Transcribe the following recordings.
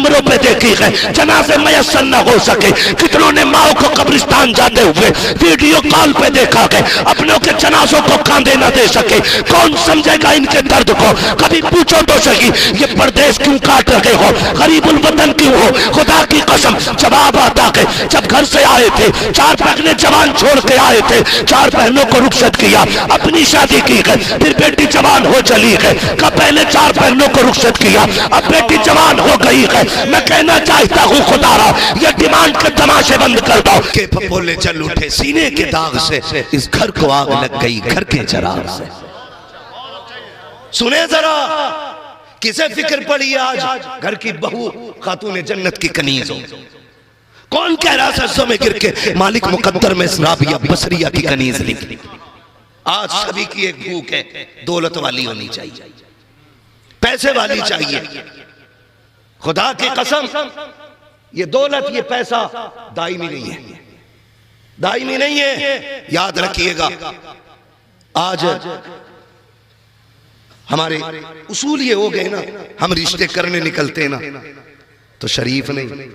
कैमरों पे देखी है, जनाजे मयसर न हो सके, कितनों ने माओ को कब्रिस्तान जाते हुए वीडियो कॉल पे देखा है, अपनों के जनाजों को कांधे न दे सके। कौन समझेगा इनके दर्द को? कभी पूछो तो सही, ये परदेश क्यों काट रहे हो, गरीबुल वतन क्यों हो? खुदा की कसम जवाब आता है, जब घर से आए थे 4 बहनें जवान छोड़ के आए थे, 4 बहनों को रुखसत किया, अपनी शादी की है, फिर बेटी जवान हो चली है, कब पहले 4 बहनों को रुखसत किया, अब बेटी जवान हो गई है। मैं कहना चाहता हूँ खुदारा, ये डिमांड के तमाशे बंद कर दो। के फपोले चल उठे सीने के दाग से, इस घर को आग लग गई घर के चराग से। सुने जरा, किसे फिक्र पड़ी आज घर की बहू खातून जन्नत की कनीज हो? कौन कह रहा सरसों में गिर के मालिक मुकद्दर में राबिया बसरिया की कनीज निकली? आज सभी की एक भूख है, दौलत वाली होनी चाहिए, पैसे वाली चाहिए। खुदा की कसम, ये दौलत ये पैसा दायमी नहीं है, दायमी नहीं है, याद रखिएगा। आज हमारे उसूल ये हो गए ना, हम रिश्ते करने निकलते ना तो शरीफ नहीं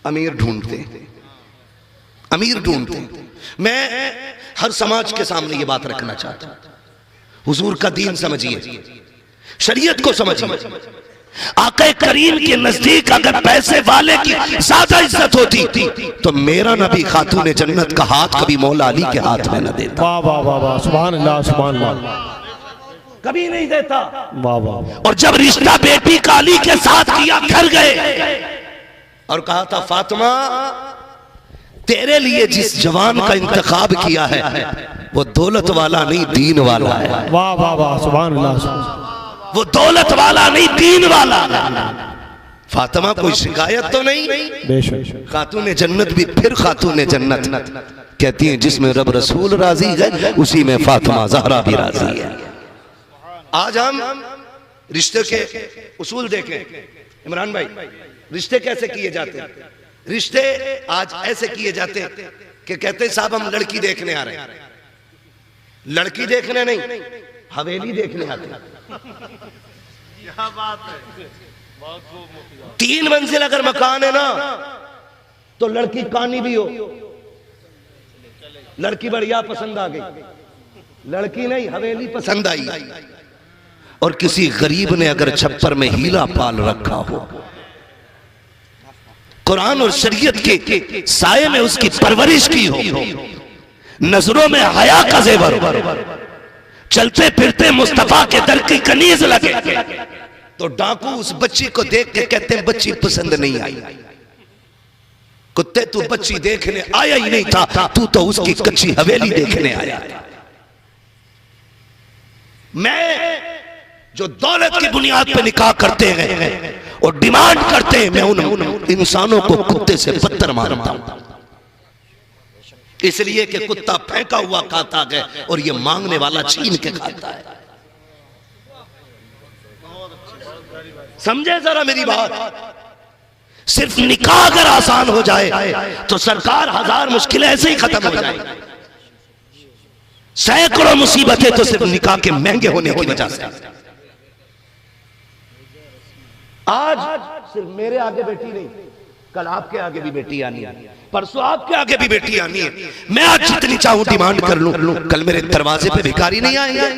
अमीर ढूंढते, अमीर ढूंढते। मैं हर समाज के सामने ये बात रखना चाहता हूं, हुजूर का दीन समझिए, शरीयत को समझिए। आका करीम के नजदीक अगर पैसे वाले की ज्यादा इज्जत होती तो मेरा नबी खातून जन्नत का हाथ कभी मौला अली के हाथ में न देता। वाह वाह वाह वाह, सुभान अल्लाह सुभान अल्लाह, कभी नहीं देता। वाह वाह। और जब रिश्ता बेटी का अली के साथ किया, घर गए और कहा था फातिमा तेरे लिए जिस जवान का इंतखाब किया है वो दौलत वाला नहीं दीन वाला है। वाह वाह वाह, सुभान अल्लाह। वो दौलत वाला नहीं दीन वाला। फातिमा कोई शिकायत तो नहीं? बेशक। खातून जन्नत भी फिर खातून जन्नत कहती है, जिसमें रब रसूल राजी है उसी में फातिमा ज़हरा भी राजी है। आज हम रिश्ते के उसूल देखें इमरान भाई, रिश्ते कैसे किए जाते हैं? रिश्ते आज ऐसे किए जाते हैं कि कहते हैं साहब हम लड़की देखने आ रहे हैं। लड़की देखने नहीं, हवेली देखने आते हैं। क्या बात है। 3 मंजिल अगर मकान है ना तो लड़की कानी भी हो, लड़की बढ़िया पसंद आ गई, लड़की नहीं हवेली पसंद आई। और किसी गरीब ने अगर छप्पर में हीला पाल रखा हो, कुरान और शरीयत के साये में उसकी परवरिश की हो, नजरों में हया का जेवर, चलते फिरते मुस्तफा के दर की कनीज लगे, तो डाकू उस बच्ची को देख के कहते हैं बच्ची पसंद नहीं आई। कुत्ते तू बच्ची देखने आया ही नहीं था, तू तो उसकी कच्ची हवेली देखने आया था। मैं जो दौलत की बुनियाद पे निकाह करते हैं और डिमांड करते हैं, मैं उन इंसानों को कुत्ते से बदतर मानता हूं, इसलिए कि कुत्ता फेंका हुआ खाता है और ये मांगने वाला छीन के खाता है। समझे जरा मेरी बात। सिर्फ निकाह अगर आसान हो जाए तो सरकार 1000 मुश्किलें ऐसे ही खत्म हो जाए। सैकड़ों मुसीबतें तो सिर्फ निकाह के महंगे होने की वजह से। आज सिर्फ मेरे आगे बेटी नहीं, कल आपके आगे भी बेटी आनी है, परसों आपके आगे भी बेटी आनी है। मैं आज जितनी चाहूं डिमांड कर लूं, कल मेरे दरवाजे पे भिखारी नहीं आएंगे।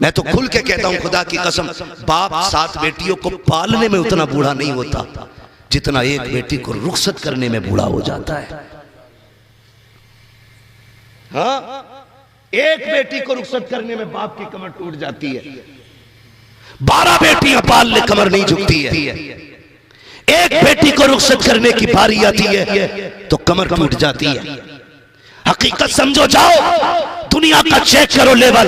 मैं तो खुल के कहता हूं खुदा की कसम, बाप 7 बेटियों को पालने में उतना बूढ़ा नहीं होता जितना एक बेटी को रुखसत करने में बूढ़ा हो जाता है। हाँ, एक बेटी को रुखसत करने में बाप की कमर टूट जाती है, 12 बेटियां पालने कमर नहीं झुकती है। एक बेटी को रुखसत करने की बारी आती है तो कमर टूट जाती है। हकीकत समझो, जाओ दुनिया का चेक करो लेवल।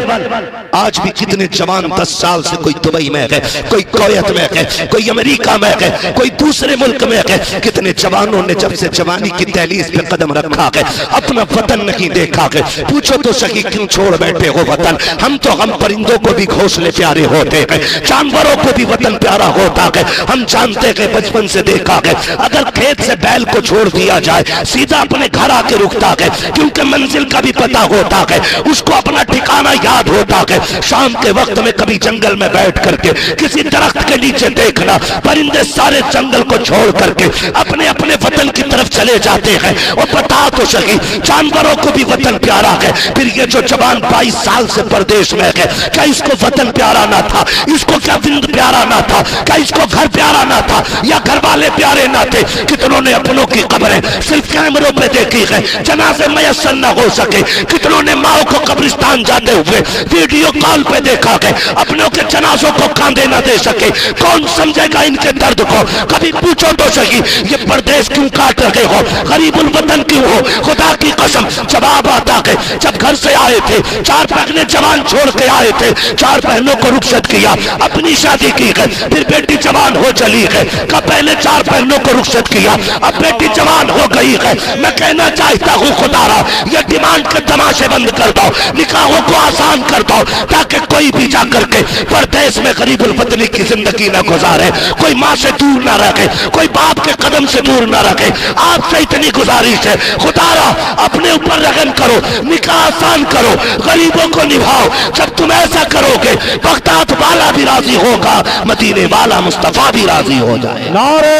आज भी कितने जवान 10 साल से कोई दुबई में है, कोई कुवैत में है, कोई अमेरिका में है, कोई दूसरे मुल्क में है। कितने जवानों ने जब से जवानी की दहलीज पे कदम रखा है अपना वतन नहीं देखा है। पूछो तो सही क्यों छोड़ बैठे हो वतन? हम परिंदों को भी घोंसले प्यारे होते हैं, जानवरों को भी वतन प्यारा होता है। हम जानते हैं, बचपन से देखा है, अगर खेत से बैल को छोड़ दिया जाए सीधा अपने घर आके रुकता है, क्योंकि मंजिल का भी पता होता है। उसको अपना ठिकाना याद होता है। शाम के वक्त में कभी जंगल में बैठ करके किसी दरख्त के नीचे देखना, परिंदे सारे जंगल को छोड़ करके अपने अपने वतन की तरफ चले जाते हैं। और बता तो सही, जानवरों को भी वतन प्यारा है, फिर ये जो जवान 22 साल से परदेश में है, क्या इसको वतन प्यारा ना था? इसको क्या विंद प्यारा ना था? क्या इसको घर प्यारा ना था? या घर वाले प्यारे ना थे? कितनों ने अपनों की कब्रें सिर्फ कैमरों पे देखी है, जनाजे मयसर न हो सके। कितनों ने माओ को कब्रिस्तान जाते हुए वीडियो कॉल पे देखा है, अपनों के जनाजों को कांधे न दे सके। कौन समझेगा इनके दर्द को? कभी पूछो तो सही, ये परदेश क्यों काट रहे हो, गरीबुल वतन क्यों हो? खुदा की कसम जवाब आता है, जब घर से आए थे 4 बहनें जवान छोड़ के आए थे, 4 बहनों को रुखसत किया, अपनी शादी की है, फिर बेटी जवान हो चली है। कब पहले 4 बहनों को रुखसत किया, अब बेटी जवान हो गई है। मैं कहना चाहता हूँ खुदारा, ये डिमांड के तमाशे बंद कर दो, निकाहों को आसान कर दो, ताकि कोई भी जाकर के परदेश में गरीबुल वतनी की जिंदगी न गुजारे, कोई माँ से दूर न रखे, कोई बाप के कदम से दूर न रखे। आपसे इतनी गुजारिश है खुदारा, अपने ऊपर रहम करो, निकाह आसान करो, गरीबों को निभाओ। जब तुम ऐसा करोगे, बगदाद वाला भी राजी होगा, मदीने वाला मुस्तफा भी राजी हो जाए। नारे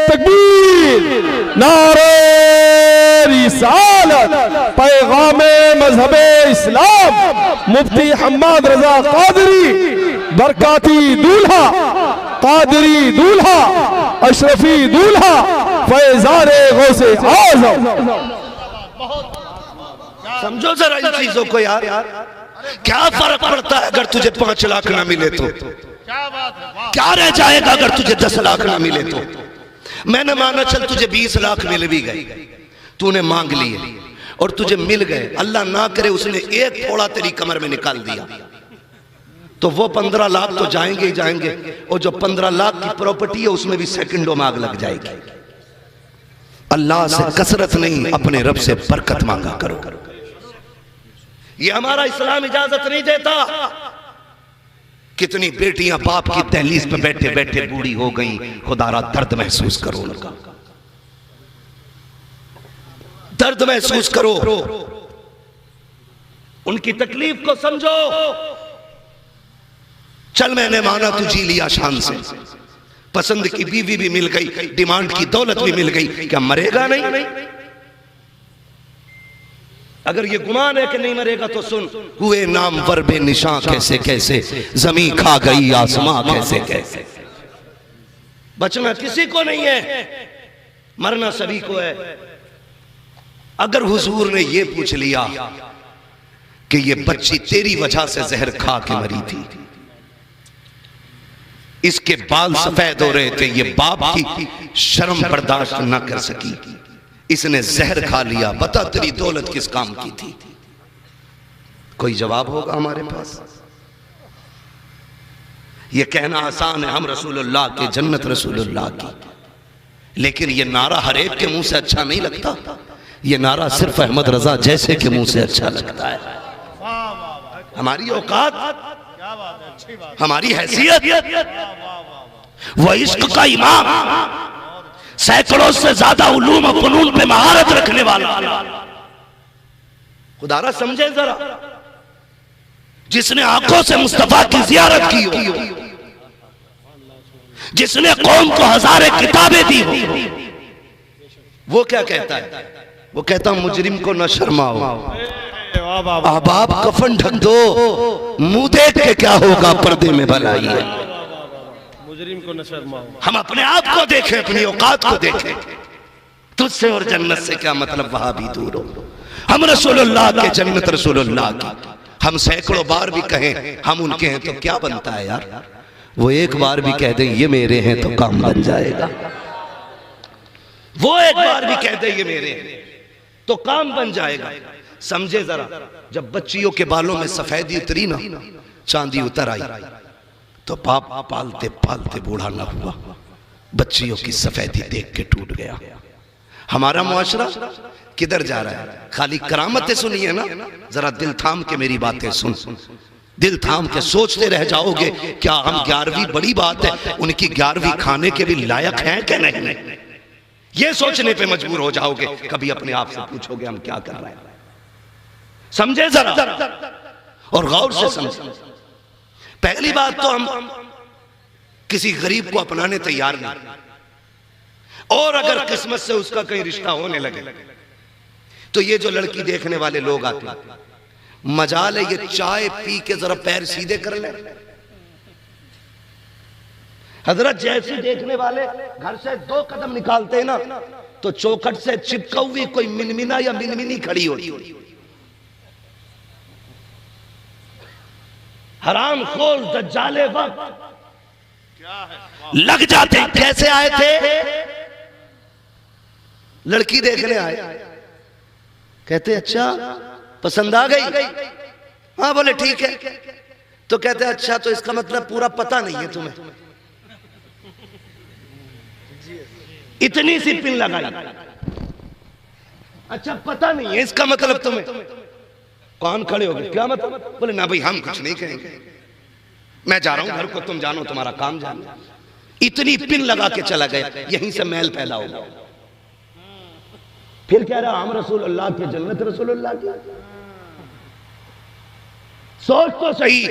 तकबीर, नारे रिसालत, पैगामे मजहबे इस्लाम, मुफ्ती हम्माद रजा कादरी, बरकाती दूल्हा, कादरी दूल्हा, अशरफी दूल्हा, फैजाने गौसे आज़म। समझो जरा इन चीजों को यार, क्या फर्क पड़ता है अगर तुझे 5 लाख ना मिले तो? क्या रह जाएगा अगर तुझे 10 लाख ना मिले तो? मैंने माना चल तुझे 20 लाख मिल भी गए, तूने मांग लिए और तुझे मिल गए, अल्लाह ना करे उसने एक थोड़ा तेरी कमर में निकाल दिया, तो वो 15 लाख तो जाएंगे ही जाएंगे, और जो 15 लाख की प्रॉपर्टी है उसमें भी सेकंडों में आग लग जाएगी। अल्लाह से कसरत नहीं, अपने रब से बरकत मांगा करो। ये हमारा इस्लाम इजाजत नहीं देता। कितनी बेटियां बाप की दहलीज पे बैठे बैठे बूढ़ी हो गई, खुदारा दर्द महसूस करो उनका, दर्द महसूस करो, उनकी तकलीफ को समझो। चल मैंने माना तू जी लिया शान से, पसंद की बीवी भी मिल गई, डिमांड की दौलत भी मिल गई, क्या मरेगा नहीं? अगर ये गुमान है कि नहीं मरेगा तो सुन, हुए नाम वर्बे निशां कैसे कैसे, जमीन खा गई आसमां कैसे कैसे। बचना किसी को नहीं है, मरना सभी को है। अगर हुजूर ने ये पूछ लिया कि ये बच्ची तेरी वजह से जहर खा के मरी थी, इसके बाल सफेद हो रहे थे, ये बाप की शर्म बर्दाश्त न कर सकी, इसने जहर खा लिया, बता तेरी दौलत किस काम की थी? कोई जवाब होगा हमारे पास? ये कहना आसान है, हम रसूलुल्लाह के, जन्नत रसूलुल्लाह की, लेकिन ये नारा हर एक के मुंह से अच्छा नहीं लगता। ये नारा सिर्फ अहमद रजा जैसे के मुंह से अच्छा लगता है। हमारी औकात, हमारी हैसियत, वह इश्क का इमाम, सैकड़ों से ज्यादा उलूम और फनून पे महारत रखने वाला, खुदारा समझे जरा, जिसने आंखों से मुस्तफा की जियारत की हो, जिसने कौम को हजारे किताबें दी हो, वो क्या कहता है? वो कहता मुजरिम को न शर्माओ, अहबाब कफन ढक दो, मुंह देख के क्या होगा, पर्दे में भलाई है। मुजरिम को न शर्माओ। हम अपने आप को देखें, अपनी औकात को देखें। तुझसे और जन्नत से क्या मतलब, वहां भी दूर हो। हम रसूलुल्लाह के, जन्नत रसूलुल्लाह की। हम सैकड़ों बार भी कहें हम उनके हैं तो क्या बनता है यार? वो एक बार भी कह दे ये मेरे हैं तो काम बन जाएगा। वो एक बार भी कह दे ये मेरे हैं तो काम बन जाएगा। समझे जरा, जब बच्चियों के बालों में सफेदी उतरी ना, चांदी उतर आई, तो बाप पालते पालते बूढ़ा ना हुआ, बच्चियों की सफेदी देख के टूट गया। हमारा मुआशरा किधर जा रहा है? खाली करामतें सुनिए ना, जरा दिल थाम के मेरी बातें सुन, दिल थाम के सोचते रह जाओगे क्या हम 11वीं बड़ी बात है, उनकी 11वीं खाने के भी लायक हैं कि नहीं? ये सोचने पे मजबूर हो जाओगे। कभी अपने आप से पूछोगे हम क्या कर रहे हैं? समझे जरा और गौर से समझे। पहली बात तो हम किसी गरीब को अपनाने तैयार नहीं, और अगर किस्मत से उसका कहीं रिश्ता होने लगे तो ये जो लड़की देखने वाले लोग आते हैं, मजाल है ये चाय पी के जरा पैर सीधे कर ले। हजरत जैसे देखने वाले घर से 2 कदम निकालते हैं ना तो चौखट से चिपका हुई कोई मिनमिना या मिनमिनी खड़ी होती। हराम खोर दज्जाले वक्त लग जाते। कैसे आए थे? लड़की देखने आए, कहते अच्छा पसंद आ गई? हाँ बोले ठीक है। तो कहते अच्छा तो इसका मतलब पूरा पता नहीं है तुम्हें, इतनी सी पिन लगाई। अच्छा पता नहीं है इसका मतलब तुम्हें। कौन खड़े हो गए? क्या मतलब? बोले ना भाई हम कुछ नहीं कहेंगे, मैं जा रहा हूं घर को, तुम जानो तुम्हारा काम जानो। इतनी पिन लगा के चला गया, यहीं से मैल पैदा हो गया। फिर कह रहा हम रसूलुल्लाह के जन्नत रसूलुल्लाह की। सोच तो सही,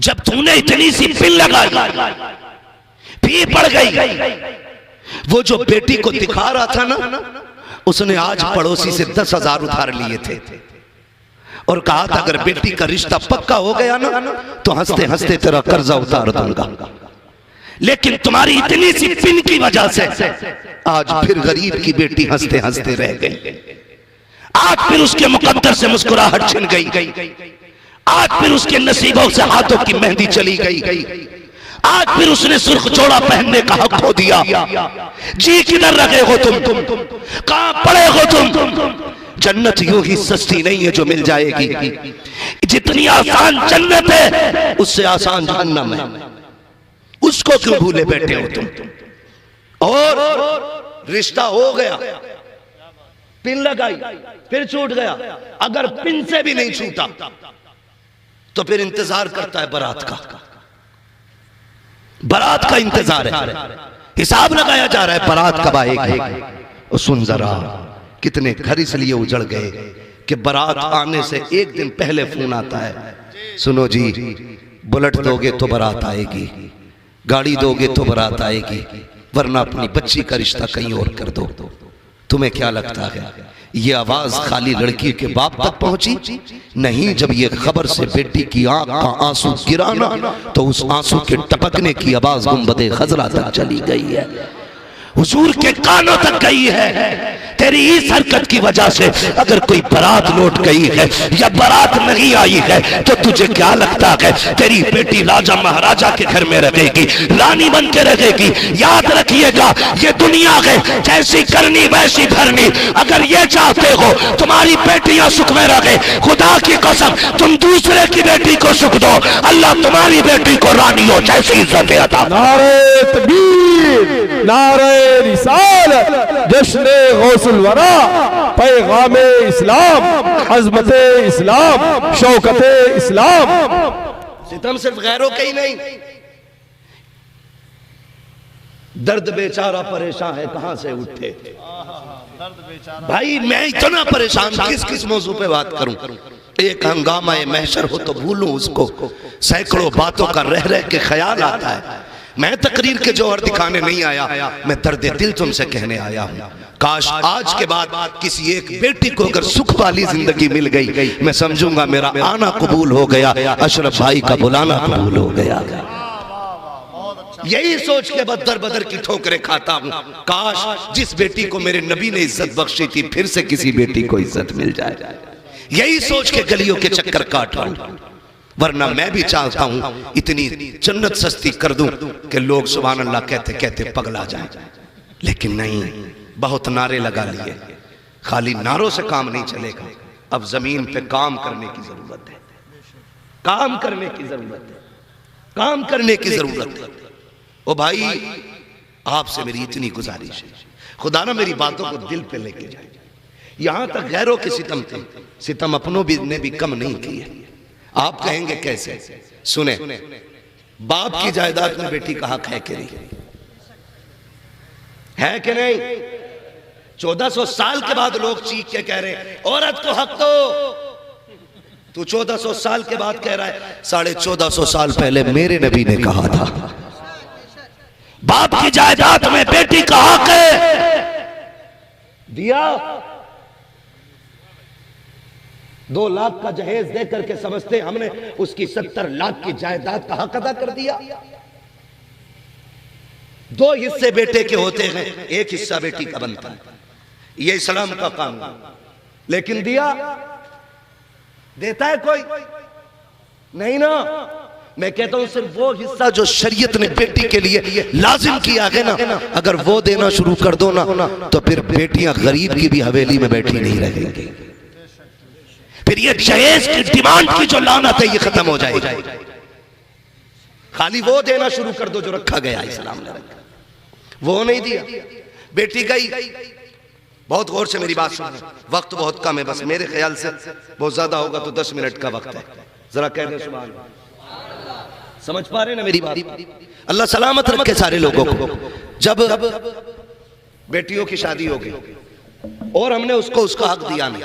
जब तूने इतनी सी पिन लगाई भी पड़ गई। वो जो बेटी को दिखा रहा था ना, उसने आज पड़ोसी से 10,000 उधार लिए थे और कहा था अगर बेटी का रिश्ता पक्का हो गया ना तो हंसते हंसते तेरा कर्जा उतार दूंगा। लेकिन तुम्हारी इतनी सी पिन की वजह से आज फिर गरीब की बेटी हंसते हंसते रह गई। आज फिर उसके मुकद्दर से मुस्कुराहट छिन गई। आज फिर उसके नसीबों से हाथों की मेहंदी चली गई। आज फिर उसने सुर्ख जोड़ा पहनने का हक खो दिया। जी किधर रखे हो तुम? कहां पड़े हो तुम? जन्नत यूं ही सस्ती नहीं है जो मिल जाएगी। जितनी आसान जन्नत है उससे आसान जहन्नम है। उसको क्यों भूले बैठे हो तुम? और रिश्ता हो गया, पिन लगाई, फिर छूट गया। अगर पिन से भी नहीं छूटा तो फिर इंतजार करता है बारात का। बारात का इंतजार है, हिसाब लगाया जा रहा है बारात कब आएगी। और सुन जरा, कितने घर इसलिए उजड़ गए कि बारात आने से एक दिन पहले फोन आता है, सुनो जी बुलेट दोगे तो बारात आएगी, गाड़ी दोगे तो बारात आएगी, वरना अपनी बच्ची का रिश्ता कहीं और कर दो। तुम्हें क्या लगता है ये आवाज खाली लड़की के बाप तक पहुंची? नहीं, जब ये खबर से बेटी की आंख का आंसू गिराना तो उस आंसू के टपकने की आवाज गुंबदे खजरा तक चली गई है, हुजूर के कानों तक गई है। तेरी इस हरकत की वजह से अगर कोई बारात लौट गई है या बारात नहीं आई है तो तुझे क्या लगता है तेरी बेटी राजा महाराजा के घर में रहेगी, रानी बन के रहेगी? याद रखिएगा ये दुनिया है जैसी करनी वैसी भरनी। अगर ये चाहते हो तुम्हारी बेटियां सुख में रहे, खुदा की कसम तुम दूसरे की बेटी को सुख दो, अल्लाह तुम्हारी बेटी को रानियों जैसी इज्जत अता। नारे तकबीर, नारे रिसालत, जश्न गौसुल वरा, पैगाम इस्लाम, अज़मत इस्लाम, शौकत इस्लाम। सितम सिर्फ गैरों का ही नहीं, दर्द बेचारा परेशान है कहां से उठे। भाई मैं इतना परेशान, किस किस मौजू पे बात करूं? एक हंगामा महशर हो तो भूलूं उसको, सैकड़ों बातों का रह रह के ख्याल आता है। मैं तकरीर के जौहर दिखाने नहीं आया, मैं दर्द दिल तुमसे कहने आया हूं। काश आज के बाद किसी एक बेटी को अगर सुख वाली जिंदगी मिल गई, मैं समझूंगा मेरा आना कबूल हो गया, अशरफ भाई का बुलाना कबूल हो गया। यही सोच के बदर बदर की ठोकरें खाता हूं। काश जिस बेटी को मेरे नबी ने इज्जत बख्शी थी फिर से किसी बेटी को इज्जत मिल जाए। यही सोच के गलियों के चक्कर काट रहा हूं, वरना मैं भी चाहता हूं इतनी जन्नत सस्ती कर दूं कि लोग सुभान अल्लाह कहते कहते पगला जाए। लेकिन नहीं, बहुत नारे लगा लिए, खाली नारों से काम नहीं चलेगा। अब जमीन पे काम करने की जरूरत है, काम करने की जरूरत है, काम करने की जरूरत है। ओ भाई आपसे मेरी इतनी गुजारिश है, खुदा ना मेरी बातों को दिल पे लेके जाए। यहां तक गैरों के सितम थे, सितम अपनों भी ने भी कम नहीं किए। आप कहेंगे कैसे? सुने, बाप की जायदाद में बेटी का हक है कि नहीं? है कि नहीं? 1400 साल के बाद लोग चीख के कह रहे हैं औरत को हक दो। तू 1400 साल के बाद कह रहा है, 1450 साल पहले मेरे नबी ने कहा था बाप की जायदाद में बेटी का हक है। दिया 2 लाख का जहेज दे करके समझते हमने उसकी 70 लाख की जायदाद का हक अदा कर दिया। 2 हिस्से बेटे के होते हैं, 1 हिस्सा बेटी का बनता है, ये इस्लाम का कानून। लेकिन दिया देता है कोई नहीं ना। मैं कहता हूं सिर्फ वो हिस्सा जो शरीयत ने बेटी के लिए लाजिम किया है ना, अगर वो देना शुरू कर दो ना तो फिर बेटियां गरीब की भी हवेली में बैठी नहीं रहेंगी। फिर ये जहेज की डिमांड की जो लानत है ये खत्म हो जाएगी। खाली वो देना शुरू कर दो जो रखा गया इस्लाम ने रखा, वो नहीं दिया। बेटी गई, बहुत गौर से मेरी बात सुनना, वक्त बहुत कम है, बस मेरे ख्याल से बहुत ज्यादा होगा तो 10 मिनट का वक्त है। जरा कह दे सुभान अल्लाह। समझ पा रहे ना मेरी बात? अल्लाह सलामत रखे सारे लोगों को। जब बेटियों की शादी हो गई और हमने उसको उसका हक दिया नहीं,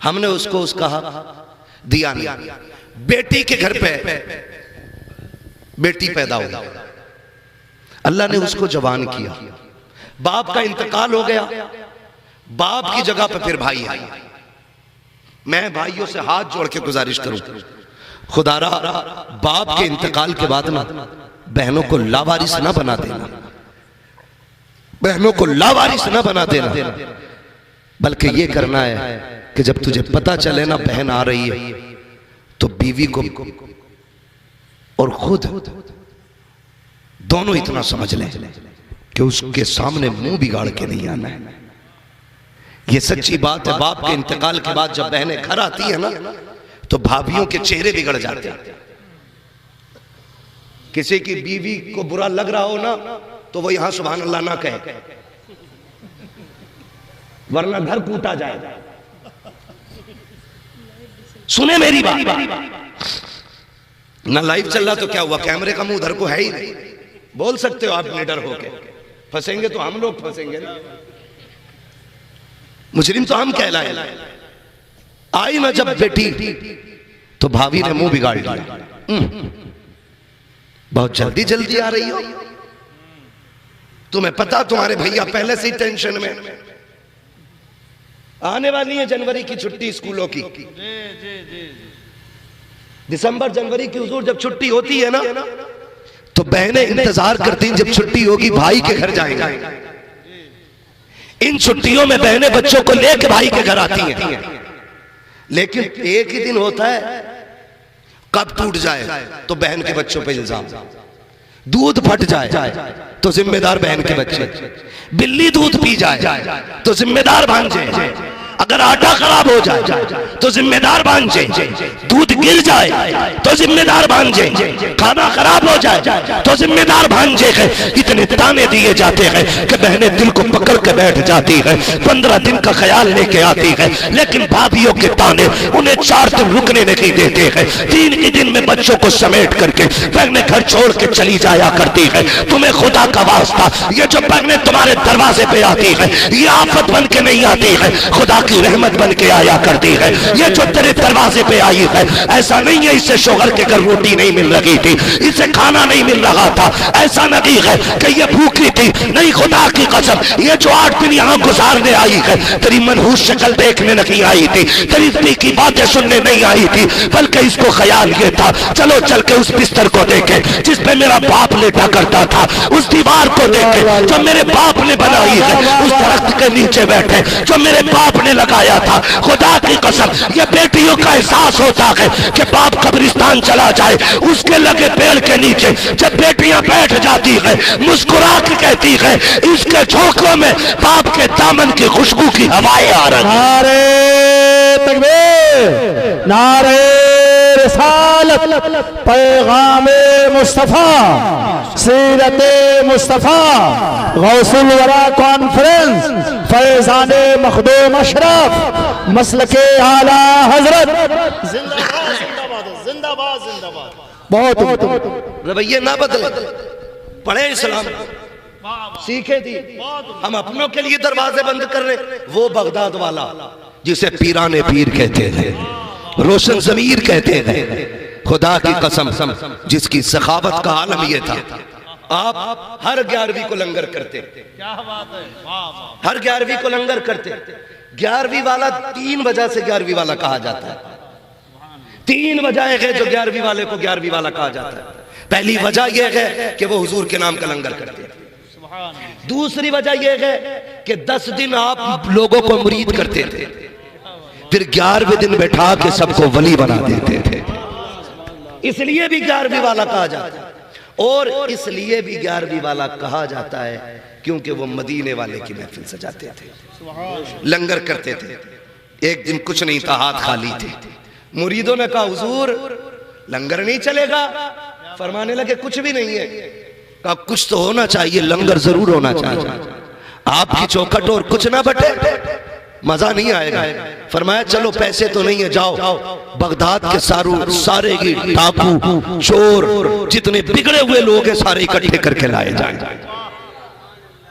हमने उसको उसका हक दिया नहीं, बेटी के घर पे बेटी पैदा हो गई, अल्लाह ने उसको जवान किया, बाप का इंतकाल हो गया, बाप की जगह पर फिर भाई आई। मैं भाइयों से हाथ जोड़ के गुजारिश करूं, खुदारा बाप के इंतकाल के बाद ना बहनों को लावारिस ना बना देना, बहनों को लावारिस ना बना देना, बल्कि ये करना है कि जब तुझे पता चले ना बहन आ रही है तो बीवी को और खुद दोनों इतना समझ लें कि उसके सामने मुंह बिगाड़ के नहीं आना है। ये सच्ची बात है। बाप के इंतकाल के बाद जब बहनें घर आती है ना तो भाभियों के चेहरे बिगड़ जाते हैं। किसी की बीवी को बुरा लग रहा हो ना तो वो यहां सुभान अल्लाह ना कहे, वरना घर कूटा जाए। सुने मेरी बात, ना लाइव चल रहा तो क्या हुआ, कैमरे का मुंह उधर को है ही नहीं, बोल सकते हो आप निडर होके। फंसेंगे तो हम लोग फंसेंगे ना, मुजरिम तो हम कहलाए। आई ना जब बेटी तो भाभी ने मुंह बिगाड़ दिया, बहुत जल्दी जल्दी आ रही हो, तुम्हें पता तुम्हारे भैया पहले से ही टेंशन में, आने वाली है जनवरी की छुट्टी स्कूलों की, दिसंबर जनवरी की हुजूर जब छुट्टी होती है ना तो बहनें इंतजार करती हैं जब छुट्टी होगी भाई के घर जाएंगे। इन छुट्टियों में बहनें बच्चों को लेकर भाई के घर आती हैं, लेकिन एक ही दिन होता है कब टूट जाए तो बहन के बच्चों पे इल्जाम, दूध फट जाए तो जिम्मेदार बहन के बच्चे, बिल्ली दूध पी जाए तो जिम्मेदार भांजे, अगर आटा खराब हो जाए तो जिम्मेदार भांजे, दूध गिर जाए तो जिम्मेदार भांजे, खाना खराब हो जाए तो जिम्मेदार भांजे है। इतने ताने दिए जाते हैं कि बहनें दिल को पकड़ के बैठ जाती है, 15 दिन का ख्याल लेके आती है, लेकिन भाभियों के ताने उन्हें 4 दिन रुकने नहीं देते हैं। 3 के दिन में बच्चों को समेट करके बहनें घर छोड़ के चली जाया करती है। तुम्हें खुदा का वास्ता, ये जो बहनें तुम्हारे दरवाजे पे आती है ये आफत बन के नहीं आती है, खुदा की रहमत बन के आया करती है। ये जो तेरे दरवाजे पे आई है ऐसा नहीं है इससे शोहर के घर रोटी नहीं मिल रही थी, इसे खाना नहीं मिल रहा था, ऐसा नहीं है कि ये भूखी थी, नहीं खुदा की कसम ये जो 8 दिन यहाँ गुजारने आई है तेरी मनहूस शक्ल देखने नहीं आई थी, तेरी दिल की बातें सुनने नहीं आई थी, बल्कि इसको ख्याल ये था चलो चल के उस बिस्तर को देखे जिस पे मेरा बाप लेटा करता था, उस दीवार को देखे जो मेरे बाप ने बनाई है, उस दरख्त के नीचे बैठे जो मेरे बाप ने लगाया था। खुदा की कसम ये बेटियों का एहसास होता है कि बाप कब्रिस्तान चला जाए, उसके लगे पेड़ के नीचे जब बेटियां बैठ जाती है मुस्कुरा के कहती है इसके झोंकों में बाप के दामन की खुशबू की हवाएं आ रही। नारे तकबीर, नारे रिसालत, पैगामे मुस्तफा, सीरते मुस्तफा, गौसुल वरा कॉन्फ्रेंस, फैजाने मखदूम अशरफ, मसलके आला हजरत, जिंदाबाद जिंदाबाद जिंदाबाद। बहुत रवैये ना बदले, पढ़े इस्लाम, सीखे थी। हम अपनों के लिए दरवाजे बंद कर रहे। वो बगदाद वाला जिसे पीराने पीर कहते थे, रोशन जमीर कहते थे, खुदा की कसम जिसकी सखावत का आलम यह था, आप हर 11वीं को लंगर करते। क्या बात है, वाह वाह। हर 11वीं को लंगर करते। 11वीं वाला 3 वजह से 11वीं वाला कहा जाता है। 3 वजह है जो 11वीं वाले को 11वीं वाला कहा जाता है। पहली वजह यह है कि वो हुजूर के नाम का लंगर करते। दूसरी वजह यह है कि 10 दिन आप लोगों को मुरीद करते थे, फिर 11वें दिन बैठा के सबको वली बना देते थे। इसलिए भी 11वीं वाला कहा जाता है। और इसलिए भी 11वीं वाला कहा जाता है क्योंकि वो मदीने वाले की महफिल सजाते थे, लंगर करते थे। एक दिन कुछ नहीं था, हाथ खाली थे। मुरीदों ने कहा हुजूर लंगर नहीं चलेगा। फरमाने लगे कुछ भी नहीं है। कहा कुछ तो होना चाहिए, लंगर जरूर होना चाहिए। आपकी चौखट और कुछ ना बटे, मजा नहीं आएगा। फरमाया चलो पैसे तो नहीं है, जाओ बगदाद के सारे की डाकू चोर जितने बिगड़े हुए लोग हैं सारे इकट्ठे करके लाए जाए।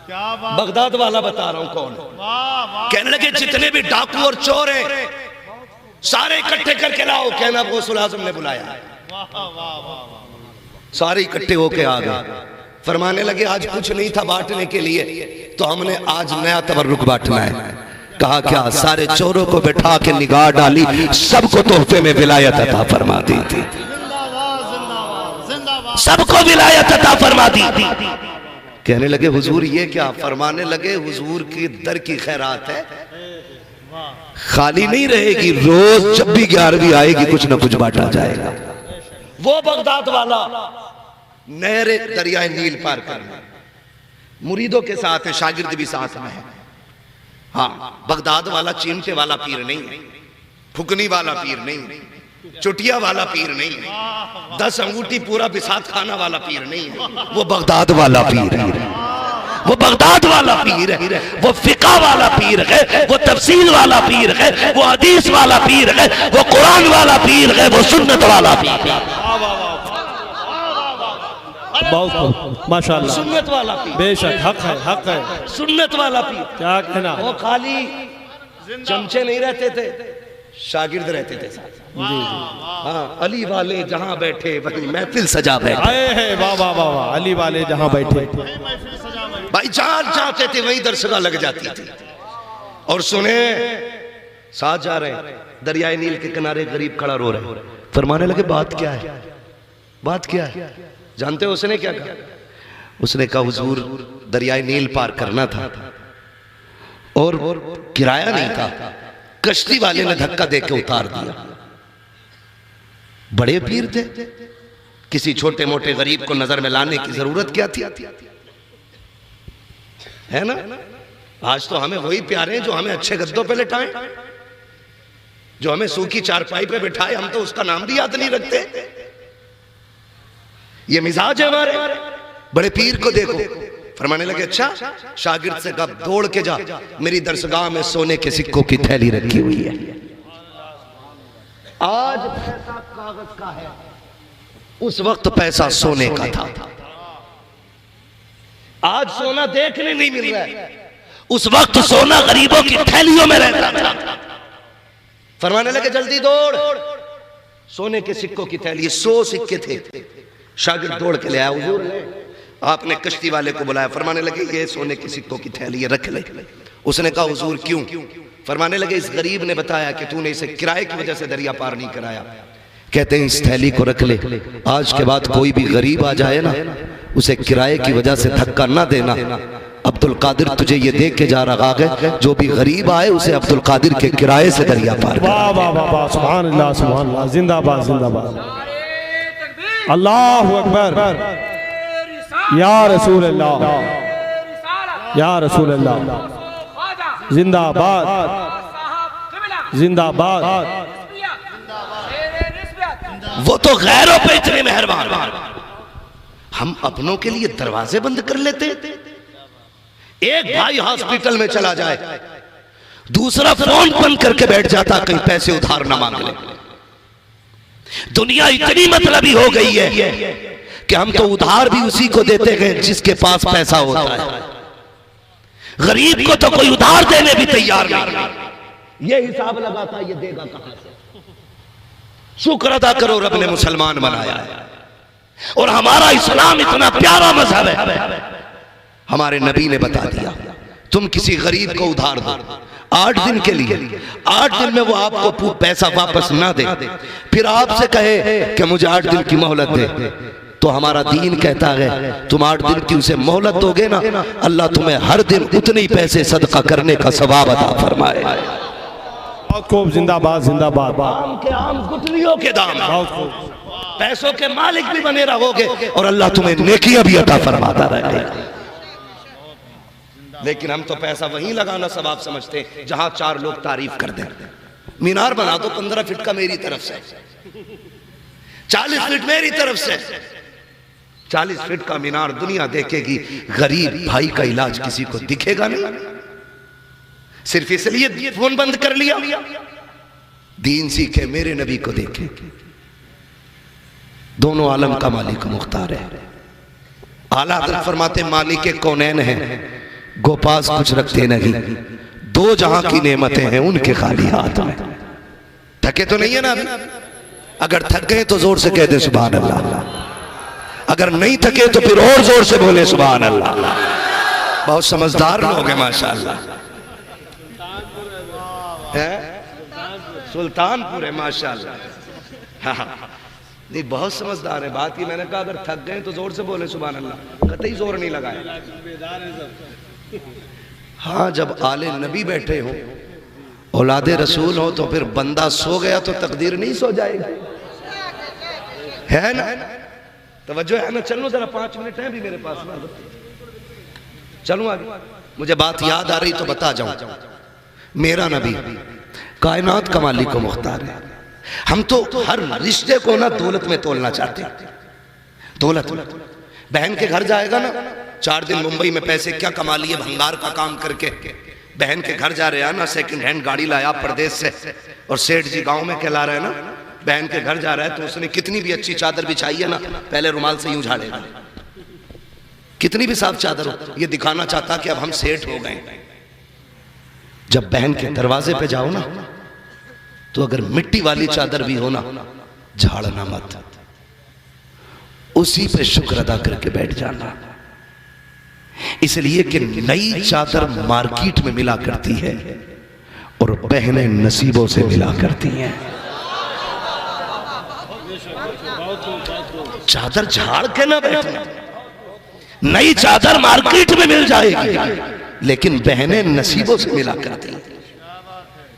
क्या बात, बगदाद वाला बता रहा हूं कौन। वाह वाह। कहने लगे जितने भी डाकू और चोर हैं सारे इकट्ठे करके लाओ। कहना गौसुल आजम ने बुलाया। वाह वाह वाह। सारे इकट्ठे होके आ गए। फरमाने लगे आज कुछ नहीं था बांटने के लिए, तो हमने आज नया तबर्रुक बांटना है। कहा क्या? सारे चोरों को बैठा के निगाह डाली, सबको तोहफे में विलायत अता फरमा दी थी। जिंदाबाद जिंदाबाद जिंदाबाद। सबको विलायत अता फरमा दी थी। कहने लगे हुजूर ये क्या? फरमाने लगे हुजूर की दर की खैरात है, खाली नहीं रहेगी। रोज जब भी 11वीं आएगी कुछ ना कुछ बांटा जाएगा। वो बगदाद वाला नहरे दरियाए नील पार करना मुरीदों के साथ है, शागिर्द भी साथ में है। हाँ, बगदाद वाला चिमटे वाला पीर नहीं है, फुकनी वाला पीर नहीं है, चुटिया वाला पीर नहीं है, 10 अंगूठी पूरा बिसात खाना वाला पीर नहीं है। वो बगदाद वाला पीर है, वो बगदाद वाला पीर है, वो फिका वाला पीर है, वो तफसील वाला पीर है, वो हदीस वाला पीर है, वो कुरान वाला पीर है, वो सुन्नत वाला पीर है। बहुत माशाल्लाह, सुन्नत वाला पीर, बेशक हक है, सुन्नत वाला पीर। क्या कहना। वो खाली चमचे नहीं रहते थे, शागिर्द रहते थे साथ। हाँ, अली वाले जहां बैठे वहीं महफिल सजा बैठे। आए हैं, वाह वाह वाह वाह। अली वाले जहां बैठे, भाई जहां चाहते थे वहीं दरसगाह लग जाती थी। और सुने साथ जा रहे हैं, दरियाए नील के किनारे गरीब खड़ा रो रहे। फरमाने लगे बात क्या है, बात क्या है? जानते हो उसने क्या कहा? उसने कहा हुजूर दरियाए नील पार करना था और किराया नहीं था, कश्ती वाले ने धक्का देके उतार दिया। बड़े पीर थे, किसी छोटे मोटे गरीब को नजर में लाने की जरूरत क्या थी? है ना? आज तो हमें वही प्यारे हैं जो हमें अच्छे गद्दों पे लिटाएं, जो हमें सूखी चारपाई पे बिठाए, हम तो उसका नाम भी याद नहीं रखते। ये मिजाज है हमारे। बड़े पीर को देखो, फरमाने लगे अच्छा, शागिर्द से कब दौड़ के जा, मेरी दरसगाह में सोने के सिक्कों की थैली रखी हुई है। आज पैसा कागज का है, उस वक्त पैसा सोने का था। आज सोना देखने नहीं मिल रहा है, उस वक्त सोना गरीबों की थैलियों में रहता था। फरमाने लगे जल्दी दौड़, सोने के सिक्कों की थैली, 100 सिक्के थे। शागिर्द दौड़ के ले आया, हुजूर आपने कश्ती वाले को बुलाया। फरमाने लगे ये सोने के सिक्कों की थैली है, रख ले। उसने कहा हुजूर क्यों? फरमाने लगे इस गरीब ने बताया कि तूने इसे किराए की वजह से दरिया पार नहीं कराया। कहते हैं इस थैली को रख ले, आज के बाद कोई भी गरीब आ जाए ना, उसे किराए की वजह से धक्का ना देना। अब्दुल कादिर तुझे ये देख के जा रहा है, जो भी गरीब आए उसे अब्दुल कादिर के किराए से दरिया पार। वाह वाह वाह वाह, सुभान अल्लाह सुभान अल्लाह, जिंदाबाद जिंदाबाद, अल्लाहु अकबर, या रसूल अल्लाह, या रसूल अल्लाह, जिंदाबाद जिंदाबाद। वो तो गैरों पे इतने मेहरबान, हम अपनों के लिए दरवाजे बंद कर लेते। एक भाई हॉस्पिटल में चला जाए, दूसरा फोन बंद करके बैठ जाता कहीं पैसे उधार ना मांग ले। दुनिया इतनी मतलबी हो गई है कि हम तो उधार भी उसी को देते गए जिसके पास पैसा होता है, गरीब को तो कोई उधार देने भी तैयार नहीं। ये हिसाब लगाता ये देगा कहां से। शुक्र अदा करो रब ने मुसलमान बनाया है और हमारा इस्लाम इतना प्यारा मजहब है। हमारे नबी ने बता दिया तुम किसी गरीब को उधार दो 8 दिन के लिए, 8 दिन में वो आपको पैसा वापस ना दे, फिर आपसे कहे कि मुझे 8 दिन की मोहलत दे, तो हमारा दीन कहता है तुम 8 दिन की उसे मोहलत दोगे ना, अल्लाह तुम्हें हर दिन उतने ही पैसे सदका करने का सवाब अता फरमाए। खूब जिंदाबाद जिंदाबाद। आम के आम गुठलियों के दाम, पैसों के मालिक भी बने रहोगे और अल्लाह तुम्हें नेकियां भी अता फरमाता रहेगा। लेकिन हम तो पैसा वहीं लगाना सवाब समझते हैं जहां 4 लोग तारीफ कर दें। मीनार बना दो 15 फीट का मेरी तरफ से, 40 फीट मेरी तरफ से, 40 फीट का मीनार दुनिया देखेगी, गरीब भाई का इलाज किसी को दिखेगा नहीं। सिर्फ इसलिए फोन बंद कर लिया। दीन सीखे, मेरे नबी को देखे, दोनों आलम का मालिक मुख्तार है। आला हज़रत फरमाते मालिक कौनैन है, गोपास कुछ रखते नहीं, 2 जहां की नेमतें हैं उनके खाली हाथ में। थके तो नहीं है ना अभी? अगर थक गए तो जोर से कह दे सुभान अल्लाह, अगर नहीं थके तो फिर और जोर से बोले सुभान अल्लाह। बहुत समझदार लोग हैं माशाअल्लाह, सुल्तानपुर है माशाअल्लाह। हाँ, नहीं बहुत समझदार है। बात ही मैंने कहा अगर थक गए तो जोर से बोले सुभान अल्लाह, कतई जोर नहीं लगाए। हाँ, जब आले नबी बैठे हो, औलादे रसूल हो, तो फिर बंदा सो गया तो तकदीर नहीं सो जाएगी, है ना? तवज्जो है ना? चलो जरा 5 मिनट है भी मेरे पास ना, चलूं आगे। मुझे बात याद आ रही तो बता जाऊं। मेरा नबी कायनात का मालिक को मुख्तार है। हम तो हर रिश्ते को ना दौलत में तोलना चाहते हैं। दौलत, बहन के घर जाएगा ना, 4 दिन मुंबई में पैसे क्या कमा लिए भंगार का काम करके। बहन के घर जा रहे हैं ना, सेकंड हैंड गाड़ी लाया प्रदेश से, और सेठ जी गांव में कहला रहे हैं ना, बहन के घर जा रहा है तो उसने कितनी भी अच्छी चादर बिछाई है ना, पहले रुमाल से यूं झाड़ेगा, कितनी भी साफ चादर हो, ये दिखाना चाहता कि अब हम सेठ हो गए। जब बहन के दरवाजे पे जाओ ना, तो अगर मिट्टी वाली चादर भी हो ना, झाड़ना मत, उसी पे शुक्र अदा करके बैठ जाना। इसलिए कि नई चादर मार्केट में मिला करती है और बहनें नसीबों से मिला करती हैं। चादर झाड़ के ना बैठना, नई चादर मार्केट में मिल जाएगी लेकिन बहनें नसीबों से मिला करती हैं।